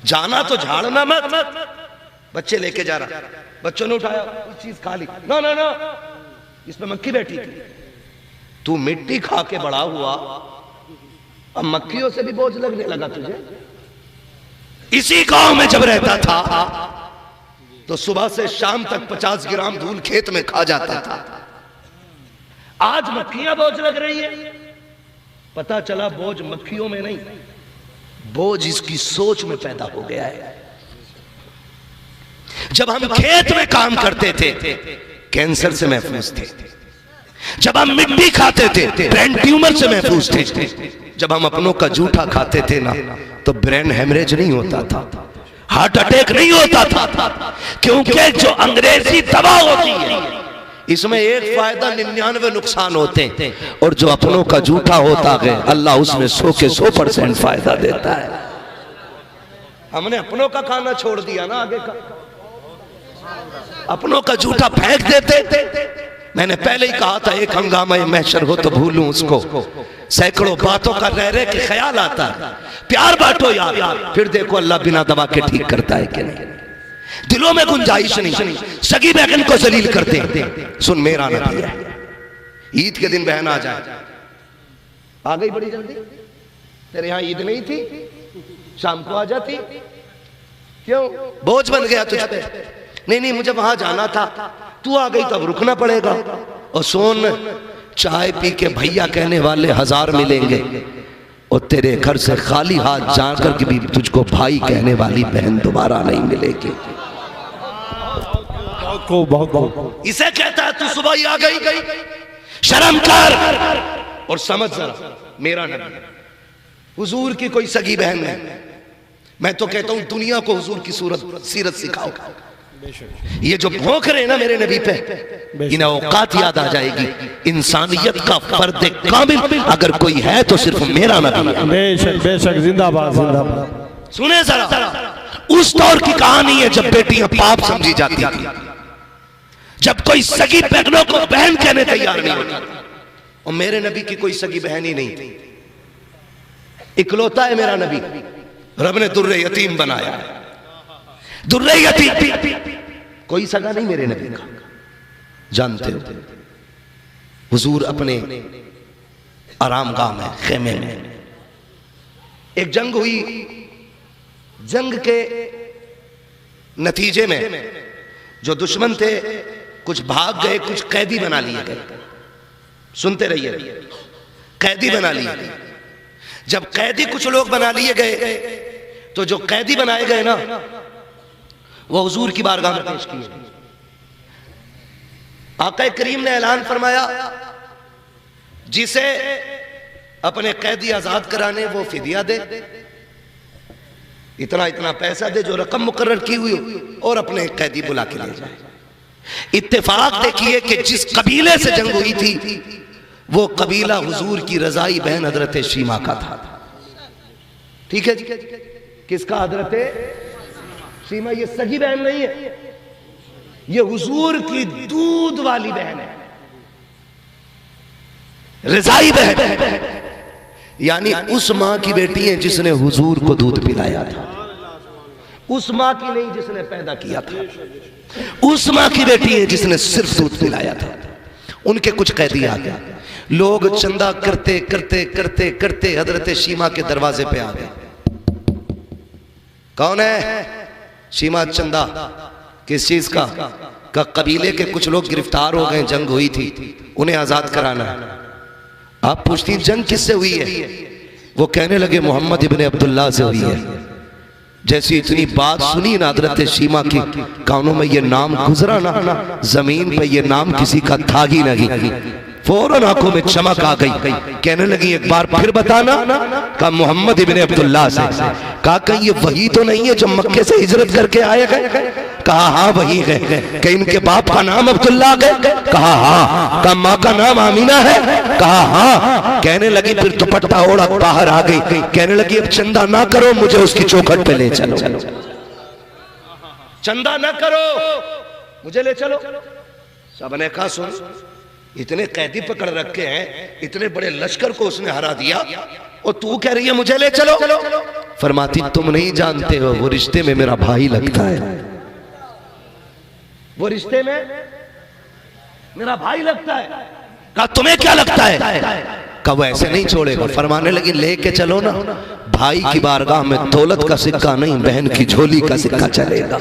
जाना तो झाड़ना मत। बच्चे लेके जा रहा, बच्चों ने उठाया कुछ चीज खा ली, ना ना ना, इसमें मक्खी बैठी थी। तू मिट्टी खा के बड़ा हुआ, अब मक्खियों से भी बोझ लगने लगा तुझे। इसी गांव में जब रहता था तो सुबह से शाम तक 50 ग्राम धूल खेत में खा जाता था। आज मक्खियां बोझ लग रही है। पता चला बोझ मक्खियों में नहीं, बोझ इसकी सोच में पैदा हो गया है। जब हम खेत में काम करते थे कैंसर से महफूज थे, जब हम मिट्टी खाते थे ब्रेन ट्यूमर से महफूज थे, जब हम अपनों का जूठा खाते थे ना तो ब्रेन हेमरेज नहीं होता था, हार्ट अटैक नहीं होता था, क्योंकि जो अंग्रेजी दवा होती है इसमें एक फायदा 99 नुकसान होते हैं, और जो अपनों का जूठा होता है अल्लाह उसमें 100 के 100% फायदा देता है। हमने अपनों का खाना छोड़ दिया ना, आगे का अपनों का जूठा फेंक देते। मैंने पहले ही कहा था एक हंगामा महशर हो तो भूलूं उसको, सैकड़ों बातों का रह रहे के ख्याल आता है। प्यार बांटो यार, फिर देखो अल्लाह बिना दवा के ठीक करता है कि नहीं। दिलों में गुंजाइश नहीं, सगी बहन को जलील करते हैं। सुन मेरा नबी है, ईद के दिन बहन आ जाए, आ गई बड़ी जल्दी, तेरे यहाँ ईद नहीं थी, शाम को आ जाती, क्यों बोझ बन गया तुझ पे? नहीं मुझे वहां जाना था, तू आ गई तब रुकना पड़ेगा। और सोन चाय पी के भैया कहने वाले 1000 मिलेंगे, और तेरे घर से खाली हाथ जाकर के भी तुझको भाई कहने वाली बहन दोबारा नहीं मिलेगी। बहुत। इसे कहता है तू सुबह ही आ गई। शर्म कर और समझ जरा, मेरा नबी हुजूर की कोई सगी बहन नहीं। मैं तो कहता हूं दुनिया को हुजूर की सीरत सिखाओ। ये जो भौंक रहे हैं ना मेरे नबी पे, इन्हें औकात याद आ जाएगी। इंसानियत का फर्द कामिल अगर कोई है तो सिर्फ मेरा नबी है। बेशक बेशक, जिंदाबाद जिंदाबाद। सुने जरा, उस दौर की कहानी है जब बेटियां पाप समझी जाती थी, जब कोई सगी बहनों को बहन कहने तैयार नहीं होता। और मेरे नबी की कोई सगी बहन ही नहीं थी, इकलौता है मेरा नबी। रब ने दुर्रे यतीम बनाया, दुर्रे यतीम, कोई सगा नहीं मेरे नबी का। जानते हो हुजूर अपने आरामगाह में, खेमे में, एक जंग हुई। जंग के नतीजे में जो दुश्मन थे कुछ भाग गए, कुछ कैदी बना लिए गए। सुनते रहिए, कैदी बना लिए गए। जब कैदी कुछ लोग बना लिए गए तो जो कैदी बनाए गए ना वो हुजूर की बारगाह में पेश किए। आका करीम ने ऐलान फरमाया, जिसे अपने कैदी आजाद कराने वो फिदिया दे, इतना इतना पैसा दे जो रकम मुकर्रर की हुई हो, और अपने कैदी बुला के ले जाए। इत्तेफाक देखिए कि जिस कबीले से जंग हुई थी वो कबीला हुजूर की रजाई बहन हजरत शीमा का था। ठीक है जी, किसका? हजरत शीमा। ये सगी बहन नहीं है, ये हुजूर की दूध वाली बहन है, रजाई बहन, यानी उस मां की बेटी है जिसने हुजूर को दूध पिलाया था। उस मां की नहीं जिसने पैदा किया था, उस मां की बेटी है जिसने सिर्फ दूध पिलाया था। उनके कुछ कैदी आ गए, लोग चंदा करते करते करते करते हजरत शीमा के दरवाजे पे आ गए। कौन है? शीमा चंदा। किस चीज का? कबीले के कुछ लोग गिरफ्तार हो गए, जंग हुई थी, उन्हें आजाद कराना है। आप पूछती जंग किससे हुई है? वो कहने लगे मोहम्मद इब्ने अब्दुल्लाह से हुई है। जैसी इतनी बात सुनी ना हजरत शीमा की कानों में ये नाम गुजरा ना, जमीन पे ये नाम किसी का था ही नहीं। फौरन आंखों में चमक आ गई, कहने लगी एक बार फिर बताना। कहा मोहम्मद इब्ने अब्दुल्लाह से। कहा कहीं ये वही तो नहीं है जो मक्के से हिजरत करके आए गए? कहा हाँ वही है। कि इनके बाप का नाम अब्दुल्लाह है? कहा हाँ। कहा माँ का नाम आमीना है? कहा हाँ। कहने लगी फिर दुपट्टा ओढ़ा बाहर आ गई, कहने लगी अब चंदा ना करो, मुझे उसकी चौखट पे ले चलो। चंदा ना करो, मुझे ले चलो। सबने कहा सुन, इतने कैदी पकड़ रखे हैं, इतने बड़े लश्कर को उसने हरा दिया और तू कह रही है मुझे ले चलो। फरमाती तुम नहीं जानते हो, वो रिश्ते में मेरा भाई लगता है, वो रिश्ते में मेरा भाई लगता है। कहा तुम्हें क्या लगता है? कहा वो ऐसे नहीं छोड़ेगा। फरमाने लगी लेके चलो ना, भाई की बारगाह में दौलत का सिक्का नहीं, बहन की झोली का सिक्का चलेगा।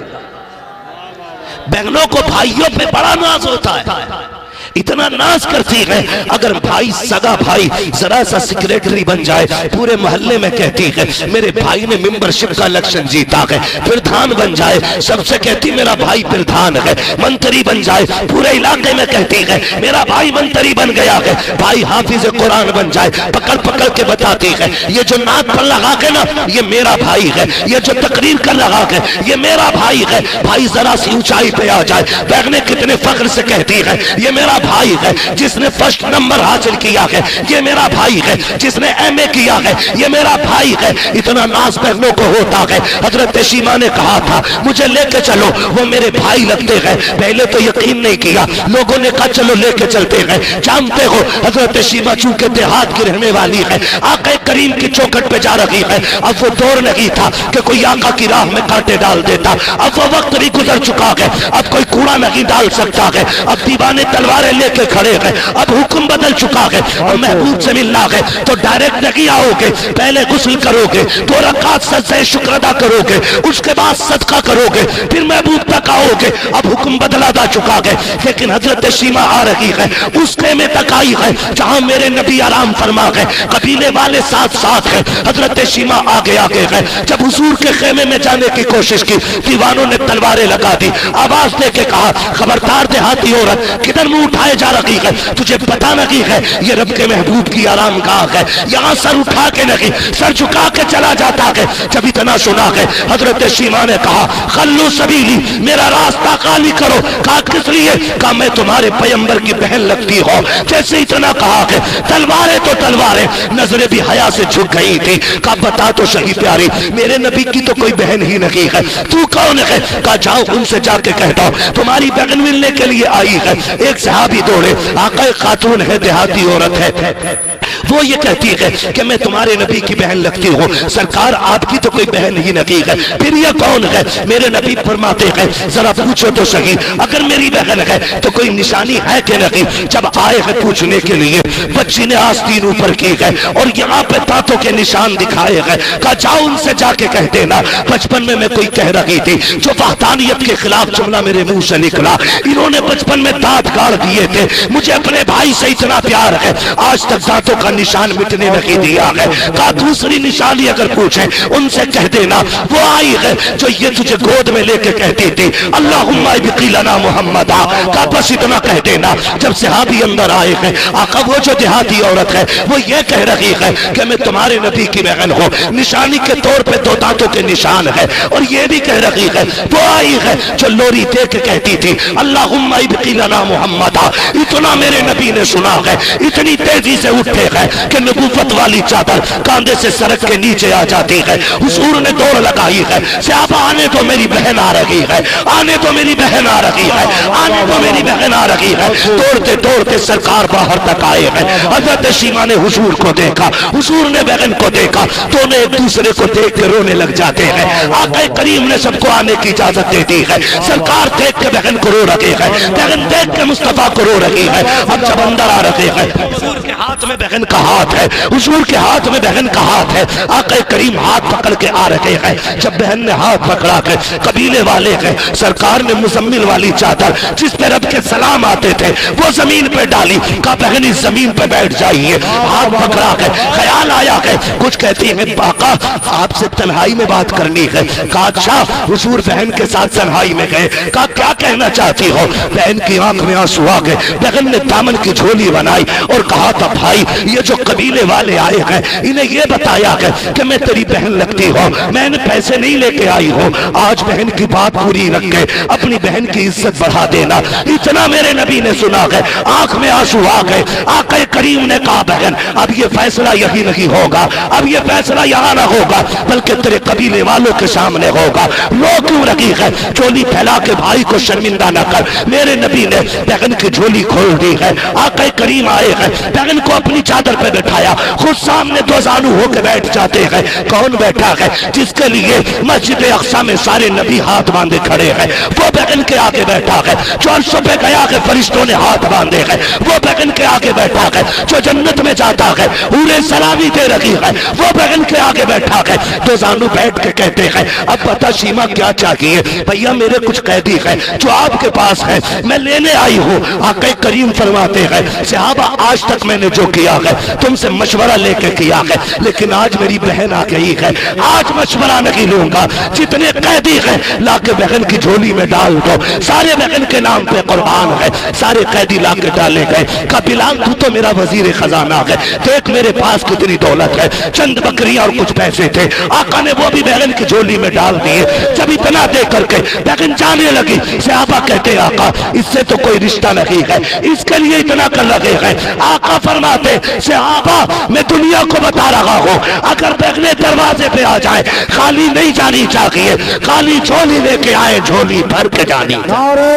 बहनों को भाइयों पे बड़ा नाज होता है, इतना नाज करती है, अगर भाई सगा भाई जरा सा सेक्रेटरी बन जाए पूरे मोहल्ले में कहती है मेरे भाई ने मेंबरशिप का इलेक्शन जीता है, प्रधान बन जाए सबसे कहती मेरा भाई प्रधान है, मंत्री बन जाए पूरे इलाके में कहती है मेरा भाई मंत्री बन गया है, भाई हाफिज कुरान बन जाए पकड़ पकड़ के बताती है ये जो नाक पर लगा के ना ये मेरा भाई है, ये जो तकरीर कर लगा के ये मेरा भाई है। भाई जरा सी ऊंचाई पे आ जाए बहने कितने फख्र से कहती है ये मेरा भाई है जिसने फर्स्ट नंबर हासिल किया है, ये मेरा भाई है जिसने एमए किया है, ये मेरा भाई है। इतना नाज बहनों को होता है। हजरत शीमा ने कहा था मुझे लेके चलो, वो मेरे भाई लगते हैं। पहले तो यकीन नहीं किया, लोगों ने कहा चलो लेके चलते हैं। जानते हो हजरत शीमा चूंकि देहात की रहने वाली है, आका करीम की चौखट पे जा रही है। अब वो दौर नहीं था कि कोई आका की राह में कांटे डाल देता, अब वो वक्त भी गुजर चुका है, अब कोई कूड़ा नहीं डाल सकता है, अब दीवाने तलवारें लेके खड़े हैं, अब हुक्म बदल चुका है और महबूब से मिलना है तो डायरेक्ट नहीं आओगे, पहले गुस्ल करोगे, 2 रकात सजदे शुक्र अदा करोगे, उसके बाद सदका करोगे, फिर महबूब तक आओगे। अब हुक्म बदला जा चुका है, लेकिन हजरत शीमा आ रही है उस खेमे तक आई है जहां मेरे नबी आराम फरमा है। कबीले वाले साथ साथ है, हजरत शीमा आगे आगे है। जब हुजूर के खेमे में जाने की कोशिश की, दीवानों ने तलवारें लगा दी, आवाज दे के कहा, खबरदार देहाती औरत, किधर मुंह उठाए जा रही है, तुझे पता नहीं है ये रब के महबूब की आराम गाह है, यहाँ सर उठा के नहीं सर झुका के चला जाता है। जब इतना सुना है, हजरत शीमा ने कहा, खल्लू सबीली, मेरा रास्ता खाली करो। कहा किस लिए? कहा मैं तुम्हारे पैगंबर की बहन लगती हो। जैसे इतना कहा है, तलवारें तो तलवारें, नजरें भी हया से झुक गई थी। कहा बता तो सही प्यारी, मेरे नबी की तो कोई बहन ही नहीं है, तू कौन है? कहा जाओ उनसे जाके कह दो तुम्हारी बहन मिलने के लिए आई है। एक सहाबी दौड़े, आका खातून है, देहाती औरत है, वो ये कहती है कि मैं तुम्हारे नबी की बहन लगती हूँ। सरकार आपकी तो कोई बहन ही नहीं है, फिर ये कौन है? मेरे नबी फरमाते हैं जरा पूछो तो सही, अगर मेरी बहन है तो कोई निशानी है कि नहीं? जब आए हैं पूछने के लिए, बच्ची ने आस्तीन ऊपर की है और यहाँ पे दांतों के निशान दिखाए हैं। कहा जाओ उनसे जाके कह देना बचपन में मैं कोई कह रही थी जो वहदानियत के खिलाफ जुमला मेरे मुंह से निकला, इन्होंने बचपन में दांत गाड़ दिए थे, मुझे अपने भाई से इतना प्यार है, आज तक दांतों का निशान मिटने नहीं दिया है। कहा दूसरी निशानी अगर पूछे उनसे कह देना वो आई है जो ये तुझे गोद में लेके कहती थी अल्लाहुम्मा बिक़िलना मुहम्मदा। कहा बस इतना कह देना। जब सहाबी अंदर आए हैं, आका वो जो देहाती औरत है वो ये कह रही है कि मैं तुम्हारे नबी की बहन हूँ, निशानी के तौर पे दो दांतों के निशान है, और ये भी कह रही है वो आई है जो लोरी दे के कहती थी अल्लाहुम्मा बिक़िलना मुहम्मदा। इतना मेरे नबी ने सुना है, इतनी तेजी से उठे हैं कि नबूवत वाली चादर कांधे से सड़क के नीचे आ जाती है। हुजूर ने दौड़ लगाई है, सहाबा आने तो मेरी बहन आ रही है, आने तो मेरी बहन आ रही है, आने तो मेरी बहन आ रही है। दौड़ते दौड़ते सरकार बाहर तक आए हैं। हजरत शीमा ने हुजूर को देखा, हुजूर ने बहन को देखा, दोनों एक दूसरे को देख के रोने लग जाते हैं। आका करीम ने सबको आने की इजाजत दे दी है। सरकार देख के बहन को रो रही है, बहन देख के मुस्तफा को रो रही है। अब जब अंदर आ रहे हैं, हुजूर के हाथ में बहन का हाथ है, हुजूर के हाथ में बहन का हाथ है। आका करीम हाथ पकड़ के आ रहे हैं। जब बहन ने हाथ पकड़ा के, कबीले वाले हैं, सरकार ने मुजम्मिल वाली चादर जिस पे रब के सलाम आते थे वो जमीन पे डाली। कहा बहन इस जमीन पे बैठ जाइए। हाथ पकड़ा के ख्याल आया है, कुछ कहती है आका आपसे तन्हाई में बात करनी है। कहा अच्छा। हुजूर बहन के साथ तन्हाई में गए। कहा क्या कहना चाहती हो? बहन की आंख में आंसू आ गए। बहन ने दामन की झोली बनाई और कहा था भाई ये जो कबीले वाले आए हैं इन्हें ये बताया है कि मैं तेरी बहन लगती हूँ, मैंने पैसे नहीं लेके आई हूँ, आज बहन की बात पूरी रख के अपनी बहन की इज्जत बढ़ा देना। इतना मेरे नबी ने सुना है, आंख में आंसू आ गए। आका करीम ने कहा बहन अब ये फैसला यही नहीं होगा, अब ये फैसला यहाँ ना होगा बल्कि तेरे कबीले वालों के सामने होगा। रो क्यों रही है? झोली फैला के भाई को शर्मिंदा न कर। मेरे नबी ने बहन की झोली खोल दी है। आका करीम आए हैं, बहन को अपनी चादर पे बैठाया, खुद सामने दो जानू होकर बैठ जाते हैं। कौन बैठा है? जिसके लिए मस्जिद अक्सा में सारे नबी हाथ बांधे खड़े हैं, वो बहन के आगे बैठा है। जो अर्श पे गया है फरिश्तों ने हाथ बांधे हैं, वो बहन के आगे बैठा है। जो जन्नत में जाता है पूरे सलामी दे रही है, वो बहन के आगे बैठा है। दो जानू बैठ के कहते हैं अब बता शीमा क्या चाहिए? भैया मेरे कुछ कैदी है जो आपके पास है, मैं लेने आई हूँ। आका करीम फरमाते हैं सहाबा आज तक मैंने जो किया है तुमसे मशवरा लेके किया है, लेकिन आज मेरी बहन आ गई है, आज मशवरा नहीं लूंगा। जितने कैदी हैं लाके बहन की झोली में डाल दो, सारे बहन के नाम पे कुर्बान है, सारे कैदी लाके डाले गए। का बिलाल तू तो मेरा वजीर खजाना है, देख मेरे पास कितनी दौलत है, चंद बकरियां और कुछ पैसे थे, आका ने वो भी बहन की झोली में डाल दिए। जब इतना दे करके बहन जाने लगी, सहाबा कहते आका इससे तो कोई रिश्ता नहीं है, इसके लिए इतना कर लगे हैं। आका फरमाते सहाबा मैं दुनिया को बता रहा हूँ अगर बहने दरवाजे पे आ जाए खाली नहीं जानी चाहिए, खाली झोली लेके आए झोली भर के जानी। नारे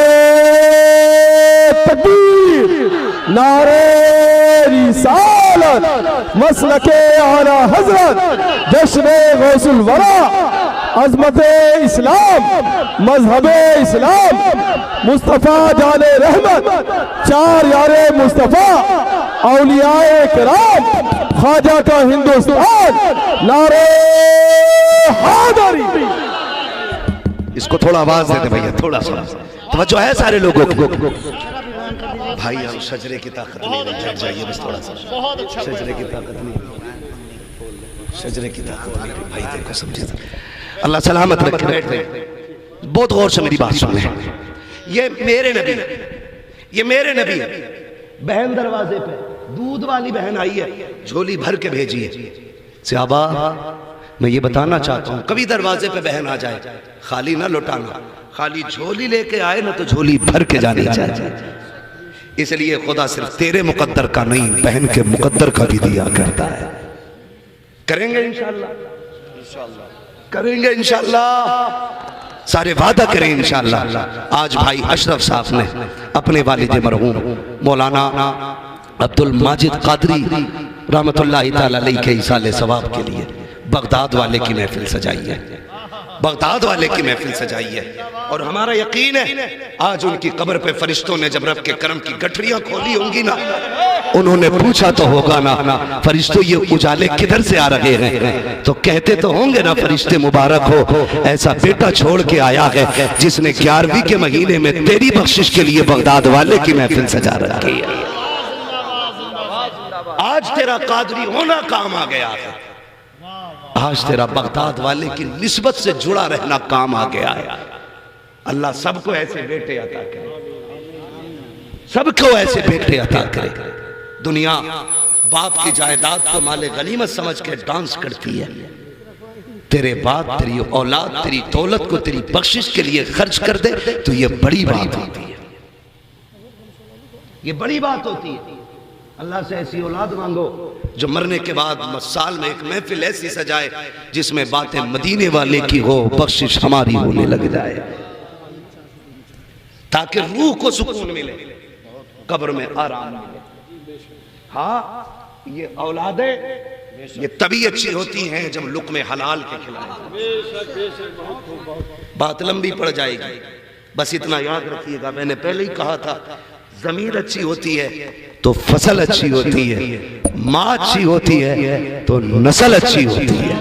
तकबीर, नारे रिसालत, मसलके आला हजरत, जश्न गौसुल वरा, अजमत इस्लाम, मजहब इस्लाम, मुस्तफ़ा जाने रहमत, चार यारे मुस्तफ़ा, औलियाए किराम, ख्वाजा का हिंदुस्तान, नारे हैदरी। इसको थोड़ा आवाज देते भैया, थोड़ा सा तवज्जो है सारे लोगों को। भाई हम शजरे की ताकत नहीं, बैठ जाइए बस थोड़ा सा, बहुत अच्छा शजरे की ताकत नहीं। शजरे की ताकत वाले भाई देखो समझे, अल्लाह सलामत रखे। बैठे, बहुत गौर से मेरी बात सुने। ये मेरे नबी, ये मेरे नबी। बहन दरवाजे पे दूध वाली बहन आई है, झोली भर के भेजी है। सहाबा मैं ये बताना चाहता हूँ, कभी दरवाजे पे बहन आ जाए खाली ना लौटाना, खाली झोली लेके आए ना तो झोली भर के जानी चाहिए। इसलिए खुदा सिर्फ तेरे मुकद्दर का नहीं, बहन के मुकद्दर का भी दिया करता है। करेंगे इंशाअल्लाह, करेंगे इंशाअल्लाह, सारे वादा करें इंशाअल्लाह। आज भाई अशरफ साहब ने अपने वालिद मरहूम मौलाना अब्दुल माजिद कादरी रहमतुल्लाहि तआला अलैहि के इसाले सवाब के लिए बगदाद वाले की महफिल सजाई है, बगदाद वाले की महफिल सजाई है। और हमारा यकीन है आज उनकी कब्र पे फरिश्तों ने जब रब के करम की गठरियां खोली होंगी ना, उन्होंने पूछा तो होगा ना फरिश्तों ये उजाले किधर से आ रहे हैं, तो कहते तो होंगे ना फरिश्ते मुबारक हो ऐसा बेटा छोड़ के आया है जिसने 11वीं के महीने में तेरी बख्शिश के लिए बगदाद वाले की महफिल सजा रखी है। आज तेरा कादरी होना काम आ गया है, आज तेरा बगदाद वाले की निस्बत से जुड़ा रहना काम आ गया है। अल्लाह सबको ऐसे बेटे अता करे, सबको ऐसे बेटे अता करे। दुनिया बाप की जायदाद को माले गनीमत समझ के डांस करती है, तेरे बाप तेरी औलाद तेरी दौलत को तेरी बख्शिश के लिए खर्च कर दे तो ये बड़ी बात होती है, ये बड़ी बात होती है। अल्लाह से ऐसी औलाद मांगो जो मरने के बाद साल में एक महफिल ऐसी सजाए जिसमें बातें मदीने वाले की हो, बख्शिश हमारी होने लग जाए, ताकि रूह को सुकून मिले, कब्र में आराम मिले। हाँ ये औलादें ये तभी अच्छी होती हैं जब लुक़्मे हलाल के खिलाए। बात लंबी पड़ जाएगी, बस इतना याद रखिएगा, मैंने पहले ही कहा था जमीन अच्छी होती है तो फसल अच्छी होती है, माँ अच्छी होती है तो नस्ल अच्छी होती है,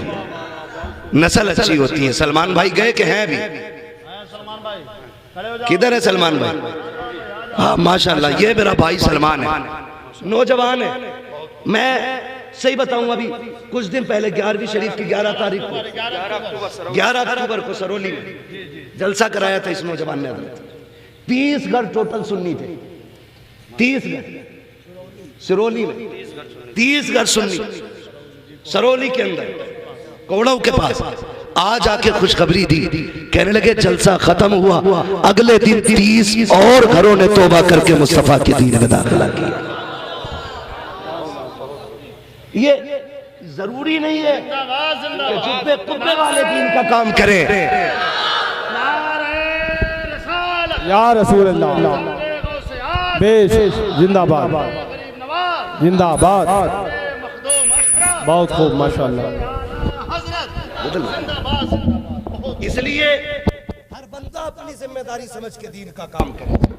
नस्ल अच्छी होती है। सलमान भाई गए कि हैं अभी? किधर है सलमान भाई? हाँ माशाल्लाह, ये मेरा भाई सलमान है, नौजवान है। मैं सही बताऊं अभी कुछ दिन पहले 11वीं शरीफ की 11 तारीख को 11 अक्टूबर को सरोली में जलसा कराया था इस नौजवान ने। 30 घर टोटल सुन्नी थे, 30 घर सिरोली में, 30 घर सुन्नी सरोली के अंदर कोड़ों के पास। आज आके खुशखबरी दी, कहने लगे जलसा खत्म हुआ, अगले दिन 30 और घरों ने तौबा करके मुस्तफा के दीन में दाखिला किया। ये जरूरी नहीं है कि जुब्बे कुब्बे वाले दीन का काम करें। या रसूल अल्लाह, बेश जिंदाबाद जिंदाबाद, बहुत खूब माशाअल्लाह। इसलिए हर बंदा अपनी जिम्मेदारी समझ के दीन का काम करे।